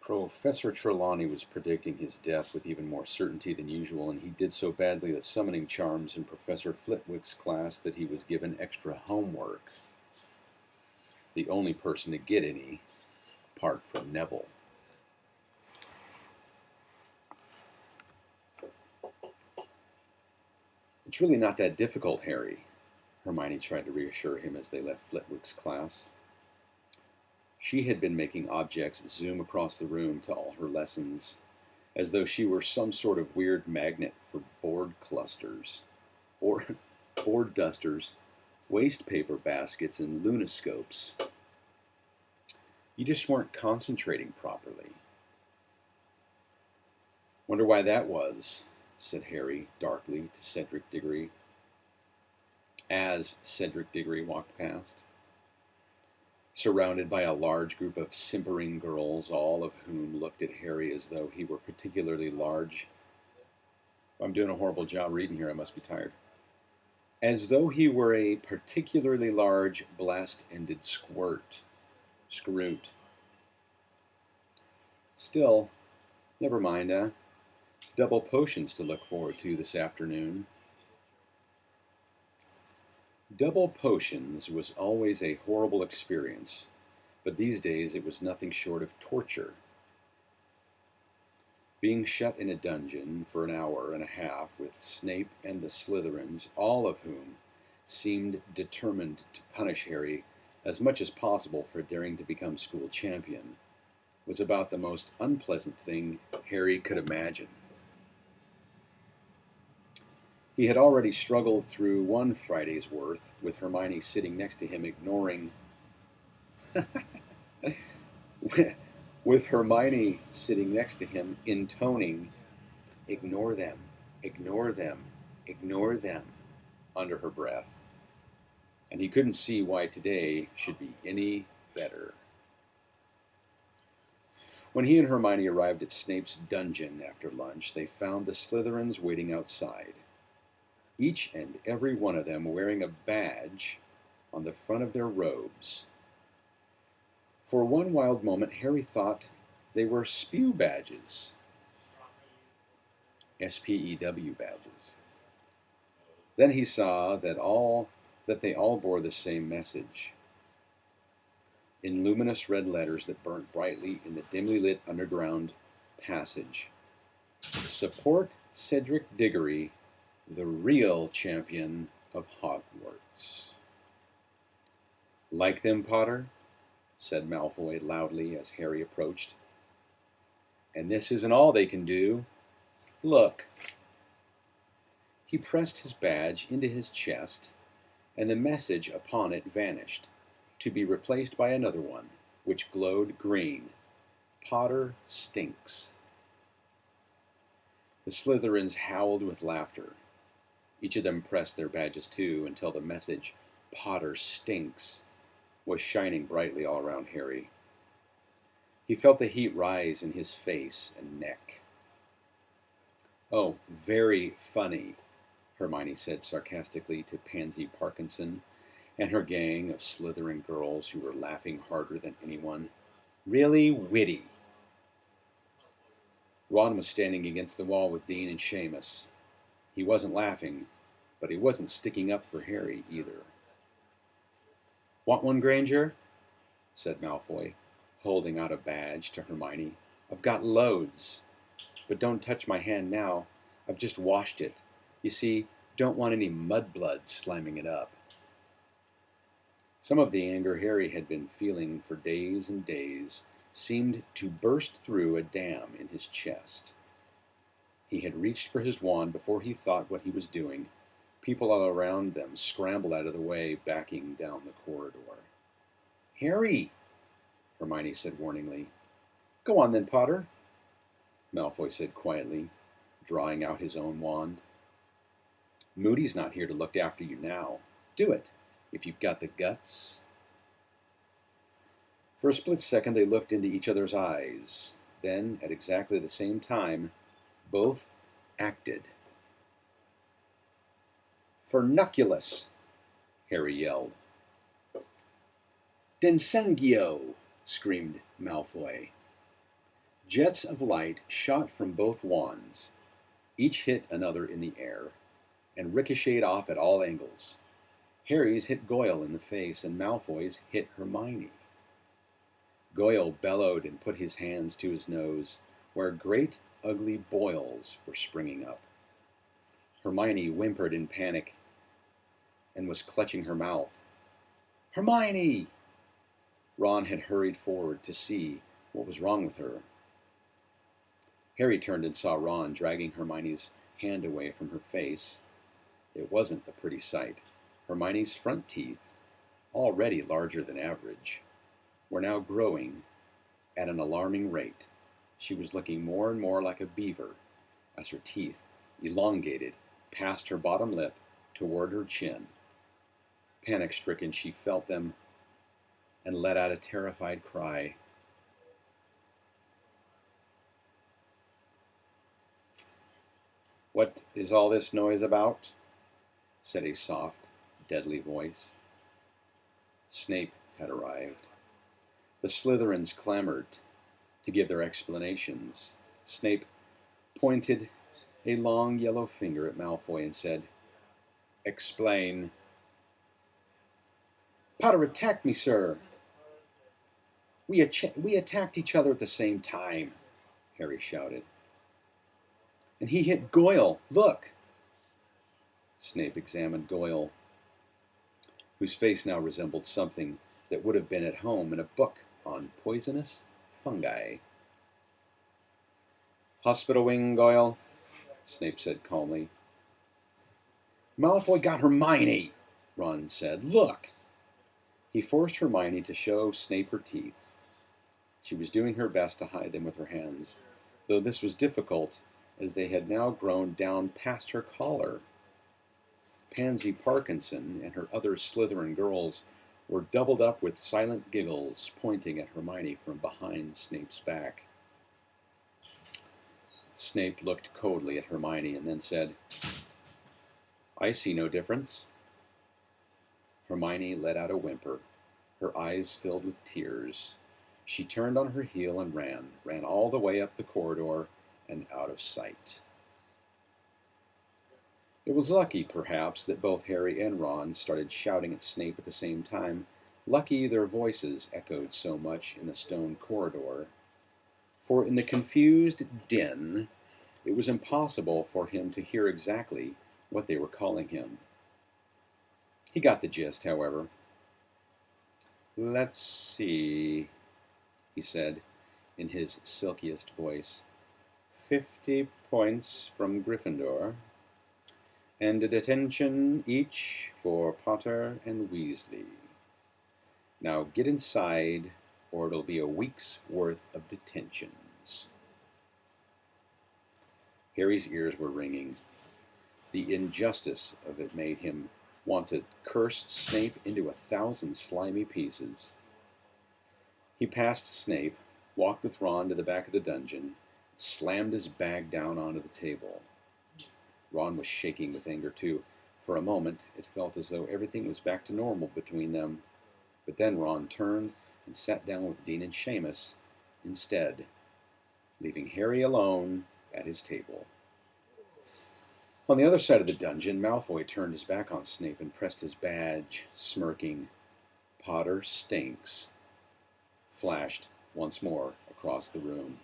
Professor Trelawney was predicting his death with even more certainty than usual, and he did so badly with summoning charms in Professor Flitwick's class that he was given extra homework. The only person to get any, apart from Neville. It's really not that difficult, Harry, Hermione tried to reassure him as they left Flitwick's class. She had been making objects zoom across the room to all her lessons, as though she were some sort of weird magnet for board clusters, board, board dusters, waste paper baskets, and lunoscopes. You just weren't concentrating properly. Wonder why that was, said Harry darkly to Cedric Diggory, as Cedric Diggory walked past, surrounded by a large group of simpering girls, all of whom looked at Harry as though he were particularly large. I'm doing a horrible job reading here, I must be tired. As though he were a particularly large, blast-ended scroot. Still, never mind, double potions to look forward to this afternoon. Double potions was always a horrible experience, but these days it was nothing short of torture. Being shut in a dungeon for an hour and a half with Snape and the Slytherins, all of whom seemed determined to punish Harry as much as possible for daring to become school champion, was about the most unpleasant thing Harry could imagine. He had already struggled through one Friday's worth, with Hermione sitting next to him ignoring with Hermione sitting next to him intoning, "Ignore them, ignore them, ignore them," under her breath. And he couldn't see why today should be any better. When he and Hermione arrived at Snape's dungeon after lunch, they found the Slytherins waiting outside, each and every one of them wearing a badge on the front of their robes. For one wild moment, Harry thought they were spew badges. SPEW badges. Then he saw that they all bore the same message, in luminous red letters that burnt brightly in the dimly lit underground passage. Support Cedric Diggory, the real champion of Hogwarts. Like them, Potter? Said Malfoy loudly as Harry approached. And this isn't all they can do. Look. He pressed his badge into his chest, and the message upon it vanished, to be replaced by another one, which glowed green. Potter stinks. The Slytherins howled with laughter. Each of them pressed their badges too, until the message, Potter stinks, was shining brightly all around Harry. He felt the heat rise in his face and neck. "Oh, very funny," Hermione said sarcastically to Pansy Parkinson and her gang of Slytherin girls who were laughing harder than anyone. "Really witty." Ron was standing against the wall with Dean and Seamus. He wasn't laughing, but he wasn't sticking up for Harry either. "Want one, Granger?" said Malfoy, holding out a badge to Hermione. "I've got loads. But don't touch my hand now. I've just washed it. You see, don't want any mudblood slamming it up." Some of the anger Harry had been feeling for days and days seemed to burst through a dam in his chest. He had reached for his wand before he thought what he was doing. People all around them scrambled out of the way, backing down the corridor. "Harry!" Hermione said warningly. "Go on then, Potter," Malfoy said quietly, drawing out his own wand. "Moody's not here to look after you now. Do it, if you've got the guts." For a split second they looked into each other's eyes. Then, at exactly the same time, both acted. "Furnuculus!" Harry yelled. "Densengio!" screamed Malfoy. Jets of light shot from both wands. Each hit another in the air, and ricocheted off at all angles. Harry's hit Goyle in the face, and Malfoy's hit Hermione. Goyle bellowed and put his hands to his nose, where great ugly boils were springing up. Hermione whimpered in panic and was clutching her mouth. Hermione! Ron had hurried forward to see what was wrong with her. Harry turned and saw Ron dragging Hermione's hand away from her face. It wasn't a pretty sight. Hermione's front teeth, already larger than average, were now growing at an alarming rate. She was looking more and more like a beaver as her teeth elongated past her bottom lip toward her chin. Panic-stricken, she felt them and let out a terrified cry. "What is all this noise about?" said a soft, deadly voice. Snape had arrived. The Slytherins clamored to give their explanations. Snape pointed a long yellow finger at Malfoy and said, "Explain." "Potter attacked me, sir." We attacked each other at the same time," Harry shouted. "And he hit Goyle. Look!" Snape examined Goyle, whose face now resembled something that would have been at home in a book on poisonous fungi. "Hospital wing, Goyle," Snape said calmly. "Malfoy got Hermione," Ron said. "Look!" He forced Hermione to show Snape her teeth. She was doing her best to hide them with her hands, though this was difficult as they had now grown down past her collar. Pansy Parkinson and her other Slytherin girls were doubled up with silent giggles, pointing at Hermione from behind Snape's back. Snape looked coldly at Hermione and then said, "I see no difference." Hermione let out a whimper. Her eyes filled with tears. She turned on her heel and ran all the way up the corridor and out of sight. It was lucky, perhaps, that both Harry and Ron started shouting at Snape at the same time. Lucky their voices echoed so much in the stone corridor, for in the confused din, it was impossible for him to hear exactly what they were calling him. He got the gist, however. "Let's see," he said in his silkiest voice. 50 points from Gryffindor, and a detention each for Potter and Weasley. Now get inside, or it'll be a week's worth of detentions." Harry's ears were ringing. The injustice of it made him want to curse Snape into 1,000 slimy pieces. He passed Snape, walked with Ron to the back of the dungeon, and slammed his bag down onto the table. Ron was shaking with anger too. For a moment, it felt as though everything was back to normal between them. But then Ron turned and sat down with Dean and Seamus instead, leaving Harry alone at his table. On the other side of the dungeon, Malfoy turned his back on Snape and pressed his badge, smirking. "Potter stinks," flashed once more across the room.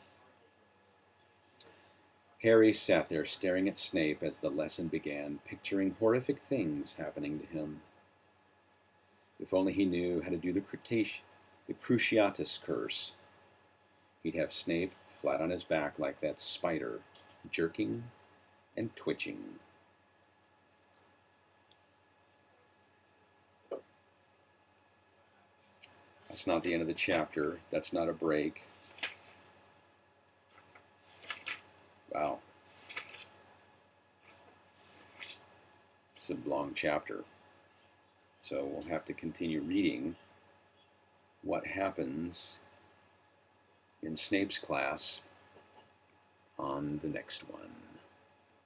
Harry sat there staring at Snape as the lesson began, picturing horrific things happening to him. If only he knew how to do the Cruciatus curse. He'd have Snape flat on his back like that spider, jerking and twitching. That's not the end of the chapter. That's not a break. Wow. It's a long chapter. So we'll have to continue reading what happens in Snape's class on the next one.